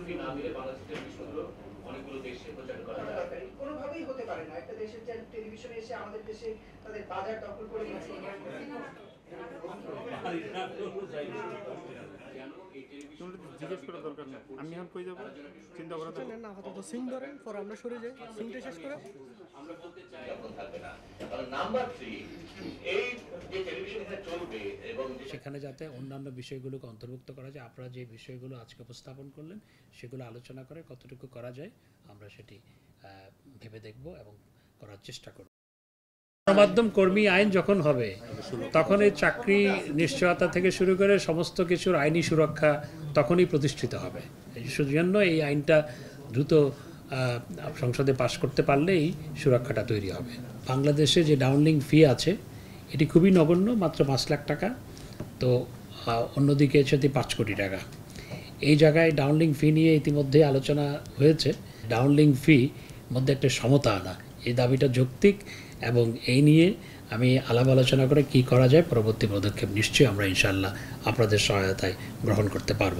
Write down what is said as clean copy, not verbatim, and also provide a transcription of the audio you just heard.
ফি না দিলে বাংলাদেশের টেলিভিশনগুলো অনেকগুলো দেশে প্রচার করা যায় কোনোভাবেই হতে পারে না একটা দেশের টেলিভিশনে এসে আমাদের দেশে তাদের বাজার দখল করে নিচ্ছে জিজ্ঞেস করার দরকার নেই আমি এখন কই যাবো চিন্তা করা দরকার না আপাতত সিং ধরেন পরে আমরা সরে যাই সিংটা শেষ করে আমরা বলতে চাই এখন থাকবে না কারণ নাম্বার 3 এই যে টেলিভিশনটা চলবে এবং সেখানে যাতে অন্যান্য বিষয়গুলোকে অন্তর্ভুক্ত করা যায় আপনারা যে বিষয়গুলো আজকে উপস্থাপন করলেন সেগুলো আলোচনা করে কতটুকু করা যায় আমরা সেটি ভেবে দেখব এবং করার চেষ্টা করব গণমাধ্যম কর্মী আইন যখন হবে তখন এই চাকরি নিশ্চয়তা থেকে শুরু করে সমস্ত কিছুর আইনি সুরক্ষা তখনই প্রতিষ্ঠিত হবে এই জন্য এই আইনটা দ্রুত সংসদে পাশ করতে পারলেই সুরক্ষাটা তৈরি হবে বাংলাদেশে যে ডাউনলিং ফি আছে এটি খুবই নগণ্য মাত্র 5 লাখ টাকা তো অন্যদিকে সেটি 5 কোটি টাকা এই জায়গায় ডাউনলিং ফি নিয়ে ইতিমধ্যে আলোচনা হয়েছে ডাউনলিং ফি মধ্যে একটা সমতা আনা এই দাবিটা যৌক্তিক এবং এই নিয়ে আমি আলাপ আলোচনা করে কি করা যায় পরবর্তী পদক্ষেপ নিশ্চয়ই আমরা ইনশাআল্লাহ আপনাদের সহায়তায় গ্রহণ করতে পারব